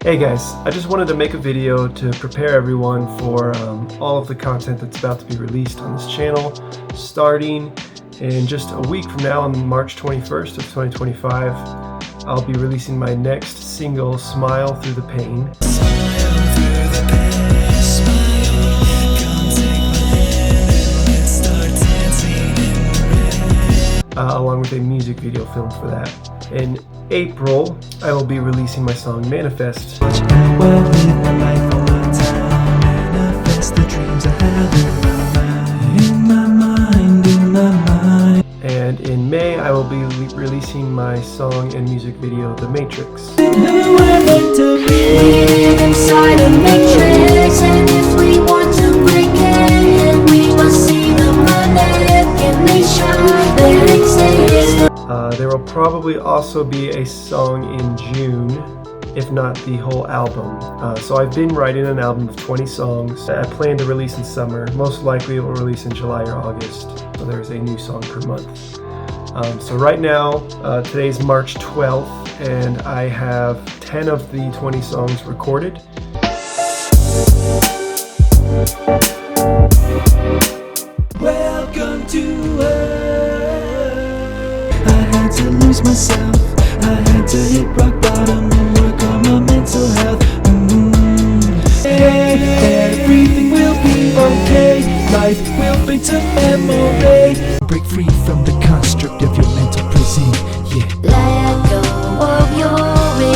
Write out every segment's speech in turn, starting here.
Hey guys, I just wanted to make a video to prepare everyone for all of the content that's about to be released on this channel, starting in just a week from now on March 21st of 2025. I'll be releasing my next single, Smile Through the Pain. Along with a music video filmed for that. In April, I will be releasing my song Manifest. And in May, I will be releasing my song and music video, The Matrix. There will probably also be a song in June, if not the whole album. So I've been writing an album of 20 songs that I plan to release in summer. Most likely it will release in July or August. So there's a new song per month. So right now, today's March 12th, and I have 10 of the 20 songs recorded. Welcome to Earth. I had to lose myself. I had to hit rock bottom and work on my mental health. Hey, everything will be okay. Life will be to memory. Break free from the construct of your mental prison. Yeah. Let go of your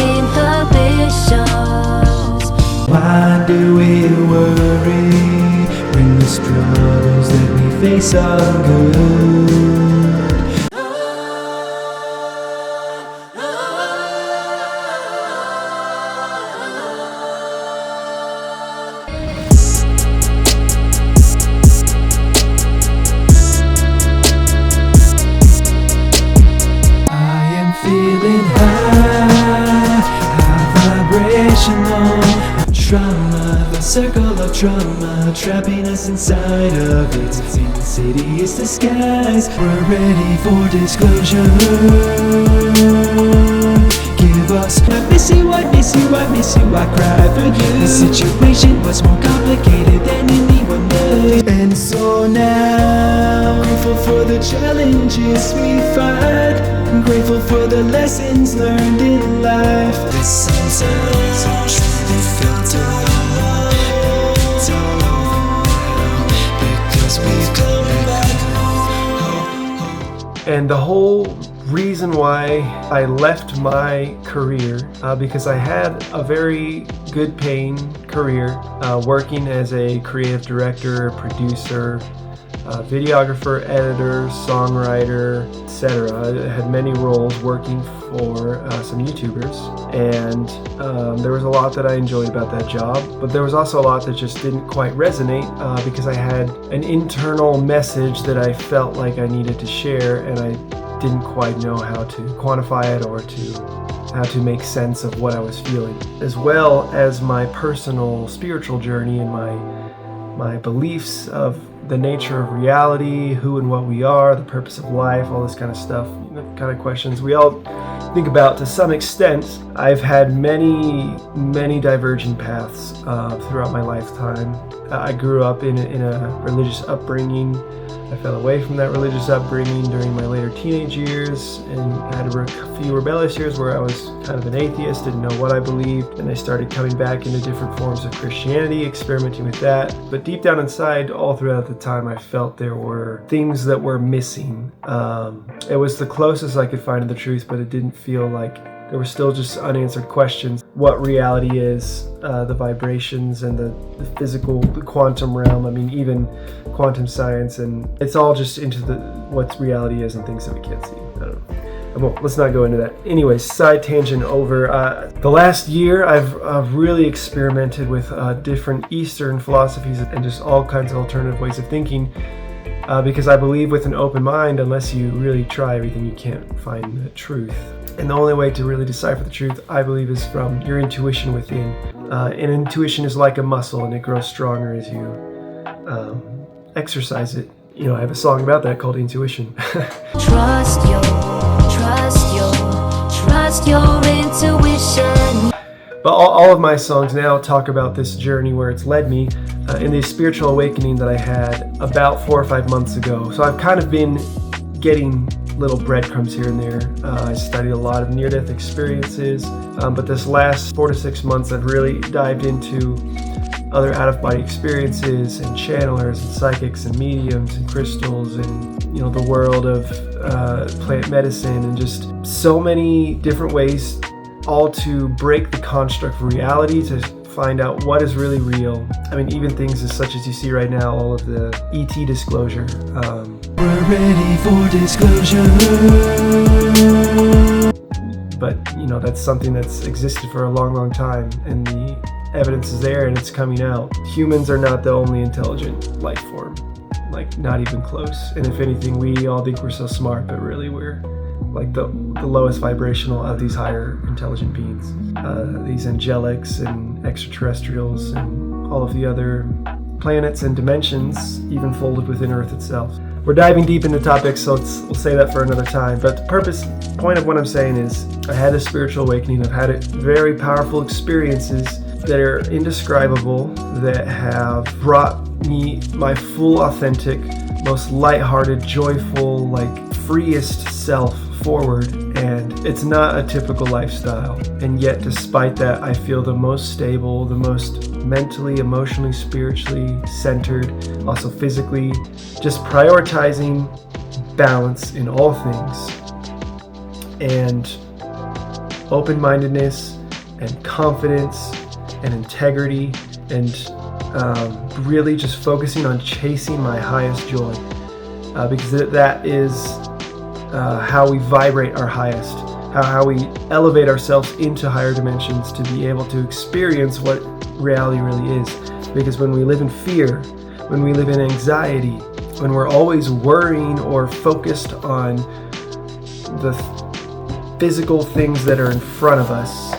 inhibitions. Why do we worry when the struggles that we face are good? Feeling high vibrational. Trauma, the circle of trauma, trapping us inside of its insidious disguise. We're ready for disclosure. Give us I miss you, I miss you, I miss you, I cry for you. The situation was more complicated than anyone knew. And so now, grateful for the challenges we fight. I'm grateful for the lessons learned in life. This sometimes truly felt alone, because we've come back home. And the whole reason why I left my career, because I had a very good paying career working as a creative director, producer, videographer, editor, songwriter, etc. I had many roles working for some YouTubers, and there was a lot that I enjoyed about that job, but there was also a lot that just didn't quite resonate because I had an internal message that I felt like I needed to share, and I didn't quite know how to quantify it or how to make sense of what I was feeling, as well as my personal spiritual journey and my beliefs of the nature of reality, who and what we are, the purpose of life, all this kind of stuff, kind of questions we all think about to some extent. I've had many divergent paths throughout my lifetime. I grew up in a religious upbringing. I fell away from that religious upbringing during my later teenage years and had a few rebellious years where I was kind of an atheist, didn't know what I believed, and I started coming back into different forms of Christianity, experimenting with that. But deep down inside, all throughout the time, I felt there were things that were missing. It was the closest I could find to the truth, but it didn't feel like there were still just unanswered questions. What reality is, the vibrations and the physical, the quantum realm. I mean, even quantum science, and it's all just into what reality is and things that we can't see. I don't know. Let's not go into that. Anyways, side tangent over. The last year, I've really experimented with different Eastern philosophies and just all kinds of alternative ways of thinking. Because I believe with an open mind, unless you really try everything, you can't find the truth. And the only way to really decipher the truth, I believe, is from your intuition within. And intuition is like a muscle, and it grows stronger as you exercise it. You know, I have a song about that called Intuition. Trust your intuition. But all of my songs now talk about this journey where it's led me in the spiritual awakening that I had about 4 or 5 months ago. So I've kind of been getting little breadcrumbs here and there. I studied a lot of near-death experiences, but this last 4 to 6 months I've really dived into other out-of-body experiences and channelers and psychics and mediums and crystals and the world of plant medicine and just so many different ways, all to break the construct of reality, to find out what is really real. I mean, even things as such as you see right now, all of the ET disclosure. We're ready for disclosure. But that's something that's existed for a long, long time, and the evidence is there and it's coming out. Humans are not the only intelligent life form, like not even close. And if anything, we all think we're so smart, but really we're like the lowest vibrational of these higher intelligent beings, these angelics and extraterrestrials and all of the other planets and dimensions, even folded within Earth itself. We're diving deep into topics, so we'll say that for another time. But the point of what I'm saying is, I had a spiritual awakening. I've had very powerful experiences that are indescribable, that have brought me my full, authentic, most lighthearted, joyful, freest self forward. And it's not a typical lifestyle. And yet, despite that, I feel the most stable, the most mentally, emotionally, spiritually centered, also physically, just prioritizing balance in all things, and open-mindedness and confidence and integrity, and really just focusing on chasing my highest joy, because that is how we vibrate our highest, how we elevate ourselves into higher dimensions to be able to experience what reality really is. Because when we live in fear, when we live in anxiety, when we're always worrying or focused on the physical things that are in front of us,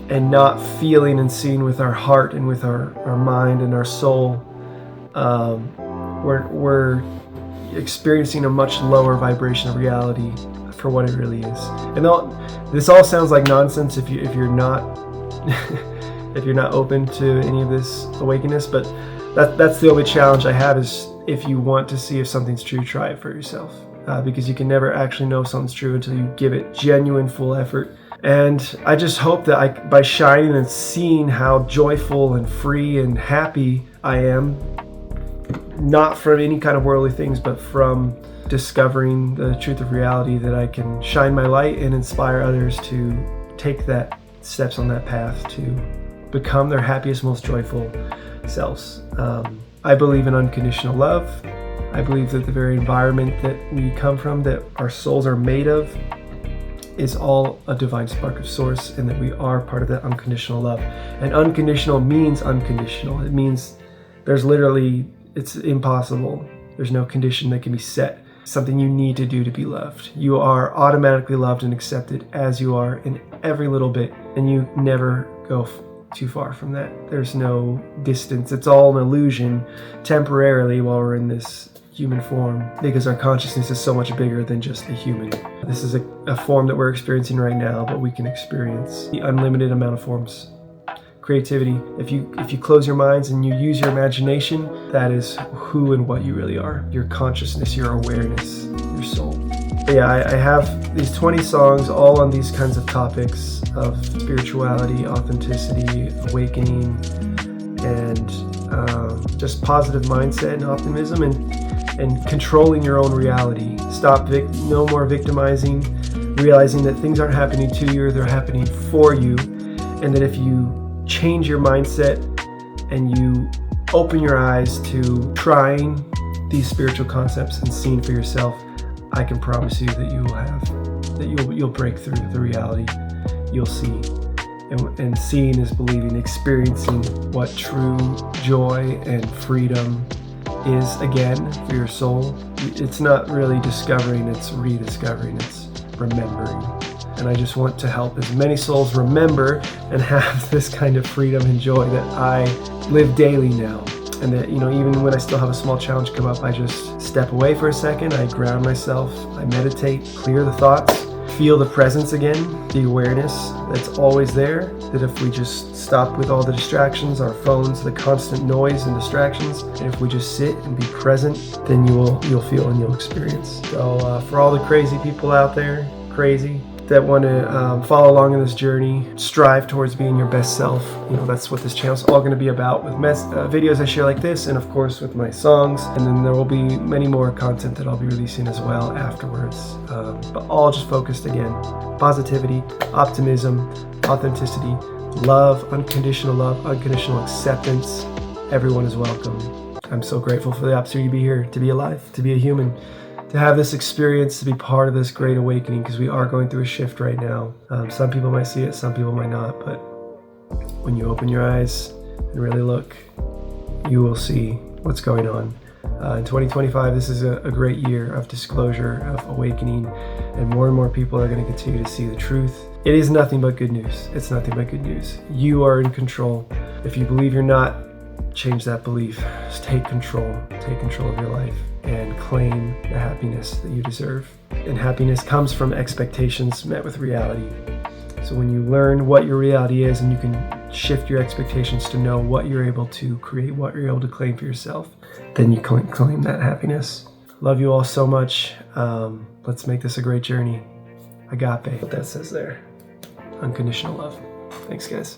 and not feeling and seeing with our heart and with our mind and our soul, we're experiencing a much lower vibration of reality for what it really is. And this all sounds like nonsense if you're not if you're not open to any of this awakeness, but that's the only challenge I have, is if you want to see if something's true, try it for yourself, because you can never actually know if something's true until you give it genuine full effort. And I just hope that by shining and seeing how joyful and free and happy I am, not from any kind of worldly things, but from discovering the truth of reality, that I can shine my light and inspire others to take that steps on that path to become their happiest, most joyful selves. I believe in unconditional love. I believe that the very environment that we come from, that our souls are made of, is all a divine spark of source, and that we are part of that unconditional love. And unconditional means unconditional. It means it's impossible. There's no condition that can be set. Something you need to do to be loved. You are automatically loved and accepted as you are in every little bit, and you never go too far from that. There's no distance. It's all an illusion temporarily while we're in this human form, because our consciousness is so much bigger than just a human. This is a form that we're experiencing right now, but we can experience the unlimited amount of forms. Creativity. If you close your minds and you use your imagination, that is who and what you really are. Your consciousness, your awareness, your soul. But yeah, I have these 20 songs all on these kinds of topics of spirituality, authenticity, awakening, and just positive mindset and optimism, and controlling your own reality. No more victimizing, realizing that things aren't happening to you, they're happening for you, and that if you change your mindset and you open your eyes to trying these spiritual concepts and seeing for yourself, I can promise you that you'll break through the reality. You'll see, and seeing is believing, experiencing what true joy and freedom is again for your soul. It's not really discovering, it's rediscovering, it's remembering. And I just want to help as many souls remember and have this kind of freedom and joy that I live daily now. And that, even when I still have a small challenge come up, I just step away for a second, I ground myself, I meditate, clear the thoughts, feel the presence again, the awareness that's always there, that if we just stop with all the distractions, our phones, the constant noise and distractions, and if we just sit and be present, then you'll feel and you'll experience. So for all the crazy people out there, that want to follow along in this journey, strive towards being your best self. That's what this channel's all going to be about, with videos I share like this, and of course with my songs. And then there will be many more content that I'll be releasing as well afterwards. But all just focused again, positivity, optimism, authenticity, love, unconditional acceptance. Everyone is welcome. I'm so grateful for the opportunity to be here, to be alive, to be a human, to have this experience, to be part of this great awakening, because we are going through a shift right now. Some people might see it, some people might not, but when you open your eyes and really look, you will see what's going on. In 2025, this is a great year of disclosure, of awakening, and more people are going to continue to see the truth. It is nothing but good news. It's nothing but good news. You are in control. If you believe you're not, change that belief. Just take control of your life, and claim the happiness that you deserve. And happiness comes from expectations met with reality. So when you learn what your reality is, and you can shift your expectations to know what you're able to create, what you're able to claim for yourself, then you claim that happiness. Love you all so much. Let's make this a great journey. Agape, what that says there. Unconditional love. Thanks, guys.